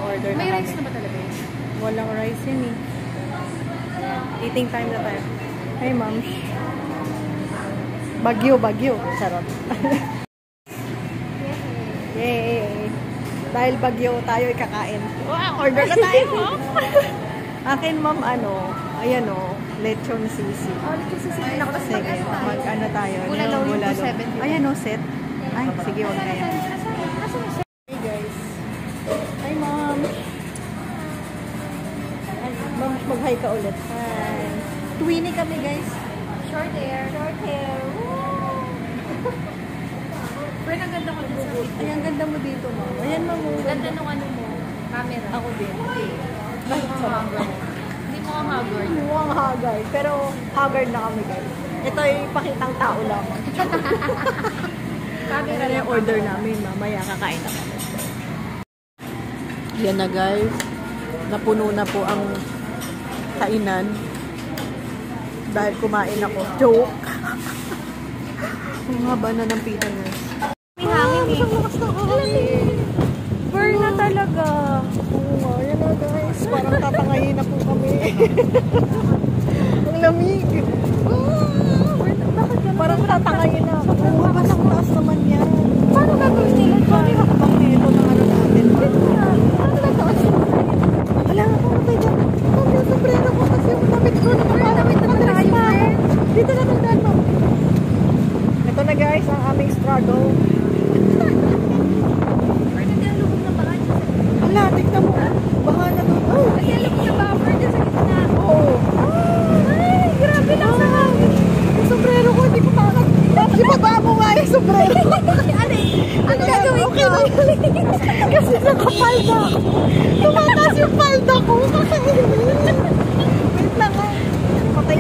order na May kami. rice na ba talaga yun? Walang rice yun eh. Eating time na tayo. Hey, ma'am. Bagyo. Charot. Yay! Dahil bagyo, tayo ikakain. Wow, order na tayo! Akin, ma'am, ayan lechon sisi. Oh, lechon sisi. Sige, mag-ano tayo. Bulalo yung 270. Ayan set. Ay, sige, wag na yan. Hey, guys. Hi, ma'am. Ma'am, mag-hi ka ulit. Hi. Twinnie kami, guys. Short hair. Pero ang ganda ko dito sa video. Ay, ang ganda mo dito, ma'am. Ayan, ma'am. Ganda nung mo. Camera. Ako din. Hindi mo haggard. Hindi mo haggard. Hindi mo ang haggard. Pero haggard na kami, guys. Ito ay pakitang tao lang. Camera yung order namin. Mamaya kakain na kami. Yan na, guys. Napuno na po ang kainan. Dahil kumain ako. Joke! Ang haba na ng pita, guys. May hangin eh. Ang lakas ng hangin. Burn na talaga. Oo nga, yan na, guys. Parang tatangayin na po kami. Ang lamig. Parang tatangayin na. Oo, basang taas naman yan. Paano gagawin nila? Sorry, makabang nito ng natin. Paano gagawin nila? Wala nga pumatay dyan. Ma'am, yung sombrero ko kasi yung damit ko na Damit na tayo, friend. Dito na nandaan, ma'am. Ito na, guys, ang aming struggle. Friend, ang lubog na baka dyan sa gitna. Hala, tignan mo. Baha na doon. Oh, Kasi ang lubog na baka friend dyan sa gitna. oo. Ay, grabe lang sa hangin. Yung sombrero ko, hindi ko makakag... Ibaba mo nga yung sombrero. Ano gagawin ko? Kasi nakapalda ako. Tumataas yung palda ko. Kakainin. Wait lang ha. Patay.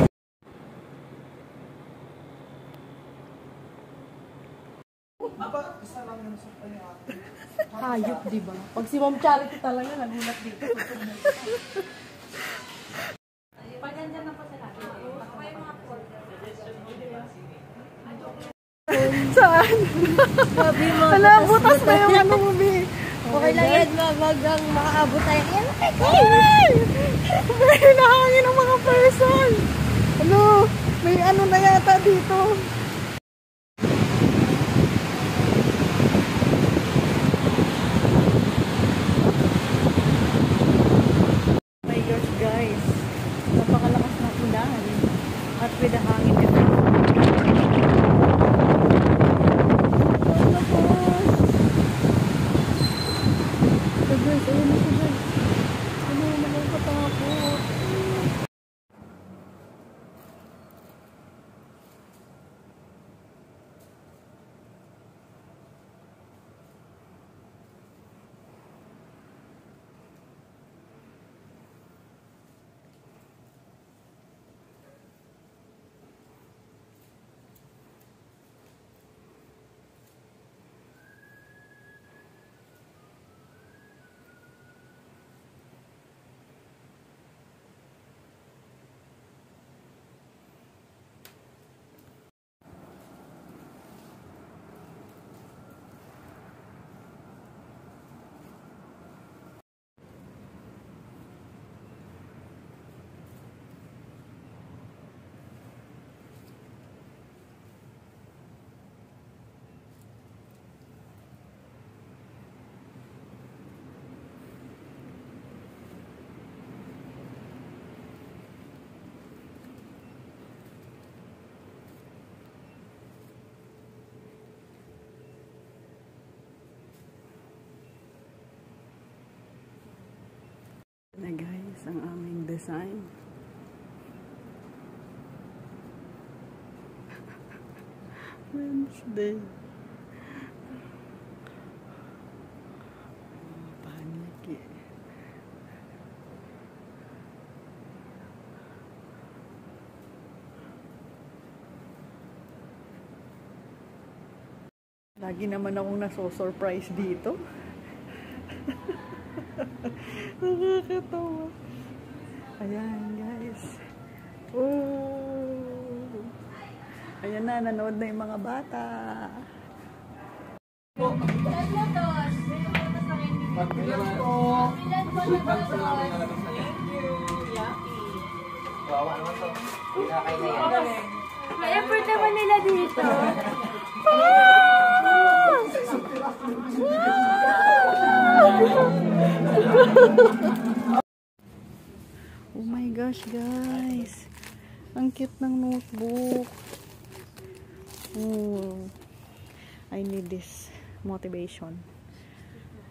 Hayop, diba? Pag si Ma'am Charity talaga, nagulat dito. Paganda na po sila. Saan? Sabi mo. Wala, butas na yung ano mo, Bi. Okay lang yan, magang makaabot tayo. Yan, Ay! May nahangin ng mga person. Ano? May ano na yata dito. Oh my gosh, guys. Napakalakas ng ulan. At with the hangin effect. Guys, ayun na siya, guys. Ano, nakakatakot. Na guys, ang aming design. Wednesday. Panic eh. Lagi naman akong naso-surprise dito. Nakakatawa. Ayan, guys. Oh. Ayan na, nanood na yung mga bata. Lotos. Lotos lang Pagbilang po. Pagbilang po namin na labas na yan. Bawa naman to. Kinakay na yan. May effort naman nila dito. Oh my gosh, guys. Ang cute ng notebook. Oh, I need this motivation.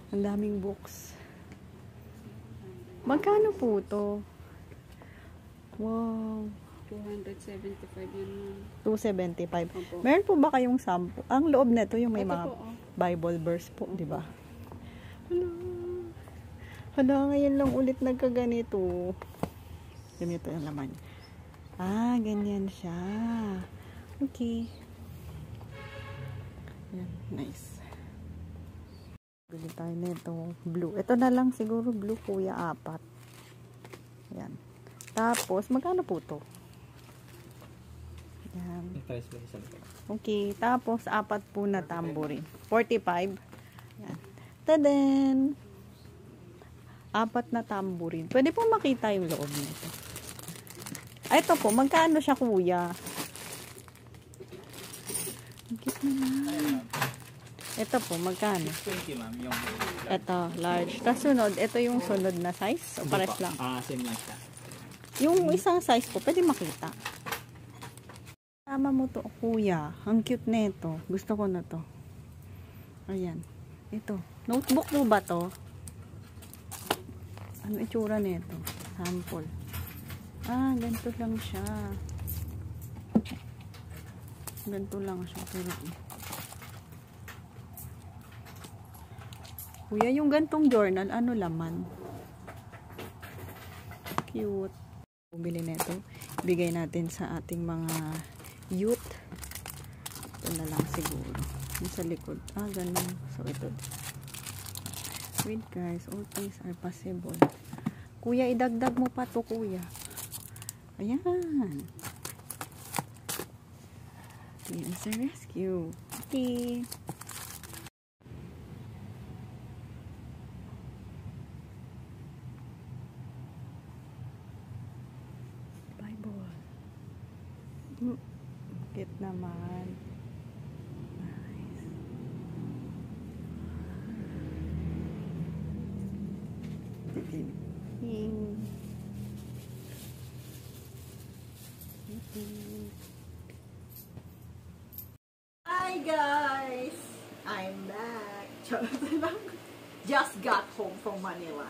Ang daming books. Magkano po to? Wow. 275 yun. 275. Opo. Meron po ba kayong sample? Ang loob nito yung may Ito mga po, oh. Bible verse po, di ba? Hala. Hala, ngayon lang ulit nagkaganito. Ganito yung laman. Ah, ganyan siya. Okay. Yan, nice. Bili tayo nito. Blue. Ito na lang siguro blue, kuya, 4. Yan. Tapos, magkano po to? Yan. Okay. Tapos, 4 po na tambourine. 45. Yan. Taden! 4 na tambourine. Pwede po makita yung loob nito. Ito po, magkano siya, kuya? Ang cute naman. Ito po, magkano? 20 ma'am, yung Ito, large. Tapos sunod, ito yung sunod na size. O pares lang. same lang siya. Yung isang size po, pwede makita. Tama mo to, kuya. Ang cute nito. Gusto ko na to. Ayan. Ito. Notebook mo ba to? Ano itsura nito? Sample. Ah, ganito lang siya. Ganito lang siya. Pero, kuya, yung gantong journal, ano laman? Cute. Bumili nito. Bigay natin sa ating mga youth. Ito na lang siguro. Yung sa likod. Ah, ganun. So, ito. Wait guys, all things are possible. Kuya, idagdag mo pa to, kuya. Ayan. It's a rescue. Okay. Bible. Cute naman. Nice. Hi guys! I'm back. Just got home from Manila.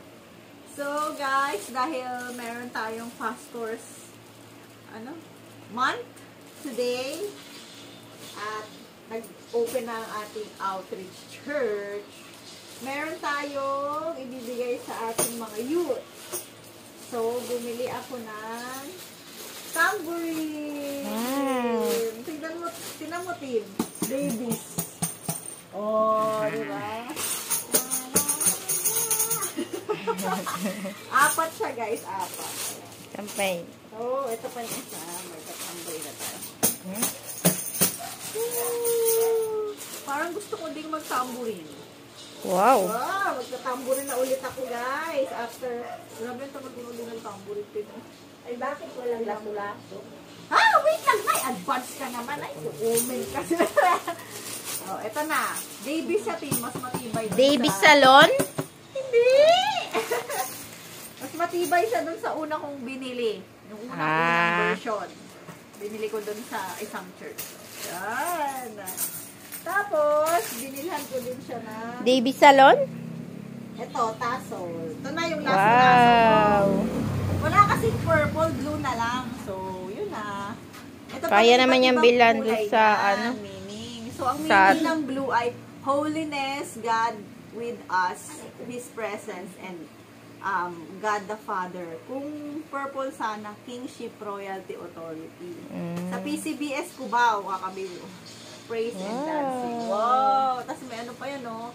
So guys, dahil meron tayong pastors month today at nag-open na ang ating outreach church, meron tayong ibibigay sa ating mga youth. So, bumili ako ng tambourine. Wow. Tingnan mo, Tim. Babies. Oh, di ba? 4 siya, guys. 4. Champagne. Oh, ito pa yung isa. Magtatambourine na tayo. Parang gusto ko din magtambourine. Wow. Wow, magtatambourine na ulit ako, guys. After, grabe ito mag-ulit ng tambourine. Ay, bakit walang laso-laso? Ah, wait lang. May advance ka naman. Ay, comment ka. Oh, ito na. Baby siya, Tim. Mas matibay. Baby salon? Hindi! Mas matibay siya dun sa una kong binili. Yung unang version. Binili ko dun sa isang church. Yan. Tapos, binilhan ko din siya na Baby salon? ito, tassel. Ito na yung Wow. Wala kasing purple, blue na lang. So, yun na. Ito pa Kaya yung naman iba't yung ibang bilan kulay dun sa, na meaning. So, ang sa- meaning ng blue ay holiness, God with us, His presence, and God the Father. Kung purple sana, kingship, royalty, authority. Sa PCBS Cubao, kakabilo. Praise and dancing. Wow! Tapos may ano pa yan, no?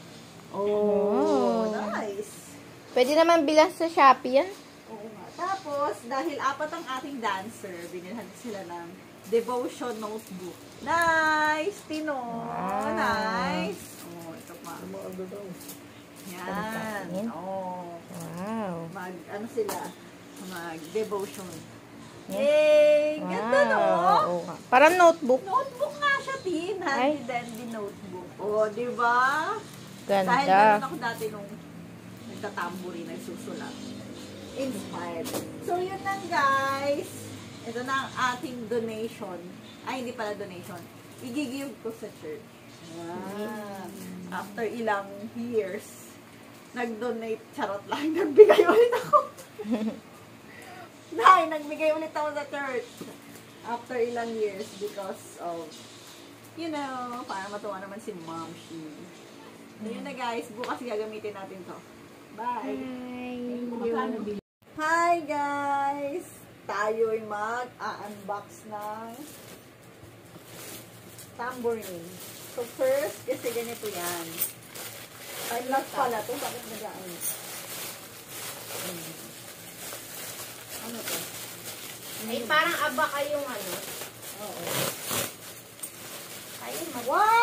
Oh, nice. Pwede naman bilang sa Shopee yan? Oo nga. Tapos, dahil 4 ang ating dancer, binilhan sila ng devotion notebook. Nice! Tino! Nice! Oh, ito pa. Yan. Oh. Wow. Ano sila? Mag-devotion. Yan. Eh, ganda no? Oo nga. Parang notebook. Notebook nga siya, Tin. Ay. Handy dandy notebook. Oh, di ba? Dahil Ganda. ganun ako dati nung nagtatamburi, nagsusulat. Inspired. So, yun lang guys. Ito na ang ating donation. Ay, hindi pala donation. Igigive ko sa church. Wow. After ilang years, nag-donate, charot lang, nagbigay ulit ako. Nagbigay ulit ako sa church. After ilang years because of, you know, para matuwa naman si Mom Shi. So, yun na guys. Bukas gagamitin natin to. Bye! Hi guys! Tayo'y mag-unbox ng tambourine. So first, kasi ganito yan. Ay, last pala to. Bakit nagaan? Ano to? Ay, parang abaka yung ano. Oo. Ayun, Wow!